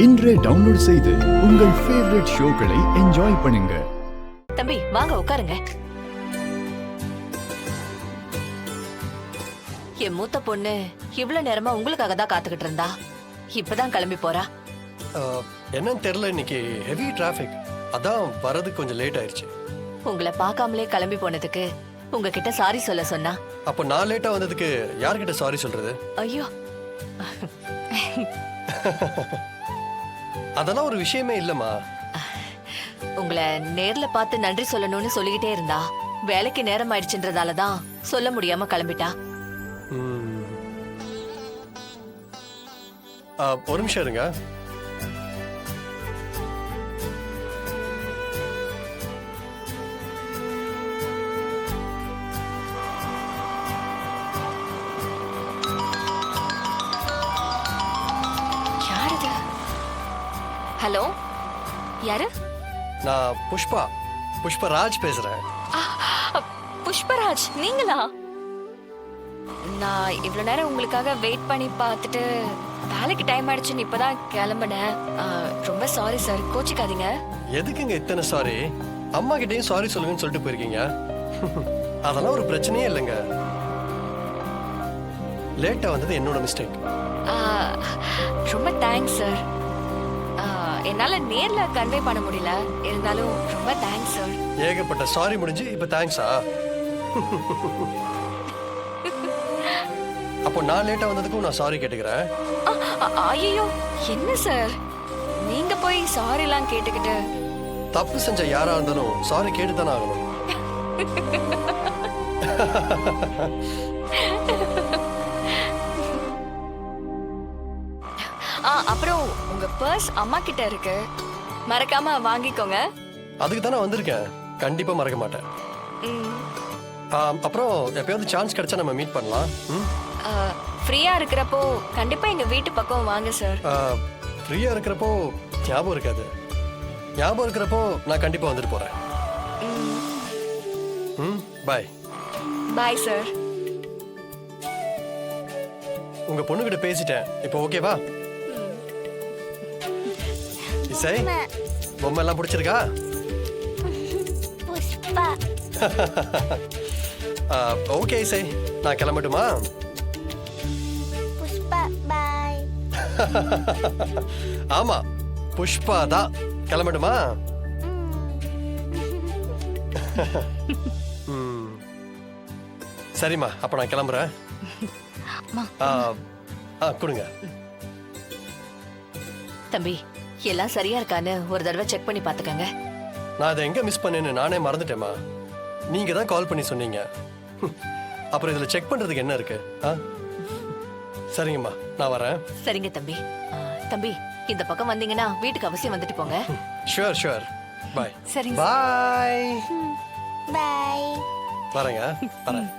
இன்றே டவுன்லோட் செய்து உங்கள் ஃபேவரட் ஷோக்களை என்ஜாய் பண்ணுங்க. தம்பி வாங்க உட்காருங்க. என் மூத்த பொண்ணு இவ்வளவு நேரமா உங்களுக்காக தான் காத்துக்கிட்டு இருந்தா. இப்பதான் கிளம்பி போறா. என்னன்னு தெரியல, இன்னைக்கு ஹெவி டிராஃபிக், அதான் வரது கொஞ்சம் லேட் ஆயிருச்சு. உங்களை பார்க்காமலே கிளம்பி போனதுக்கு உங்ககிட்ட சாரி சொல்ல சொன்னா. அப்போ நான் லேட்டா வந்ததுக்கு யார்கிட்ட சாரி சொல்றது? ஐயோ, அதெல்லாம் ஒரு விஷயமே இல்லம்மா. உங்களை நேர்ல பார்த்து நன்றி சொல்லணும்னு சொல்லிக்கிட்டே இருந்தா. வேலைக்கு நேரம் ஆயிடுச்சுன்றதாலதான் சொல்ல முடியாம கிளம்பிட்டா. ஒரு நிமிஷம் இருங்க. ஹலோ, யாரு? நான் புஷ்பராஜ் பேசுறேன். புஷ்பராஜ் நீங்களா? நான் இவ்வளவு நேரம் உங்களுக்காக வெயிட் பண்ணி பார்த்துட்டு வேலைக்கு டைம் ஆயிடுச்சுன்னு இப்பதான் கிளம்பினேன். ரொம்ப சாரி சார், கோச்சிக்காதீங்க. எதுக்குங்க இத்தனை சாரி? அம்மா கிட்டயும் சாரி சொல்லுங்கன்னு சொல்லிட்டு போயிருக்கீங்க. அதெல்லாம் ஒரு பிரச்சனையே இல்லைங்க. லேட்டா வந்தது என்னோட மிஸ்டேக். ரொம்ப தேங்க்ஸ் சார். என்னால நேர்ல கன்வே பண்ண முடியல, இருந்தாலும் ரொம்ப தேங்க்ஸ் சார். ஏகப்பட்ட சாரி முடிஞ்சு இப்ப தேங்க்ஸா? அப்போ நான் லேட்டா வந்ததுக்கும் நான் சாரி கேட்டுக்கிறேன். ஐயோ, என்ன சார் நீங்க போய் சாரி எல்லாம் கேட்டுக்கிட்டு? தப்பு செஞ்ச யாரா இருந்தாலும் சாரி கேட்டுதானே ஆகணும். அப்புறம் உங்க பர்ஸ் அம்மா கிட்ட இருக்கு, மறக்காம வாங்கிக்கோங்க. அதுக்கு தானே வந்திருக்கேன், கண்டிப்பா மறக்க மாட்டேன். அப்புறம் எப்பயாவது சான்ஸ் கிடைச்சா நம்ம மீட் பண்ணலாம். ஃப்ரீயா இருக்கிறப்போ கண்டிப்பா எங்க வீட்டு பக்கம் வாங்க சார். ஃப்ரீயா இருக்கிறப்போ ஞாபகம் இருக்காது, ஞாபகம் இருக்கிறப்போ நான் கண்டிப்பா வந்துட்டு போறேன். பாய். Bye sir. உங்க பொண்ணுகிட்ட பேசிட்டேன், இப்போ ஓகேவா? இசை, பொம்மை எல்லாம் பிடிச்சிருக்கா? ஓகே இசை, நான் கிளம்பட்டுமா? ஆமா, புஷ்பா தான். கிளம்பட்டுமா? சரிம்மா, அப்ப நான் கிளம்புறேன். கொடுங்க. தம்பி, எல்லாம் சரியா இருக்கான்னு ஒரு தடவை செக் பண்ணி பாத்துக்கங்க. நான் அதை எங்க மிஸ் பண்ணேன்னு நானே மறந்துட்டேம்மா. நீங்க தான் கால் பண்ணி சொன்னீங்க. அப்புறம் இதுல செக் பண்றதுக்கு என்ன இருக்கு? சரிங்கம்மா, நான் வரேன். சரிங்க தம்பி. தம்பி, இந்த பக்கம் வந்தீங்கன்னா வீட்டுக்கு அவசியம் வந்துட்டு போங்க. Sure sure. பாய். சரிங்க. பாய். பாய். வரேங்க. வரேன்.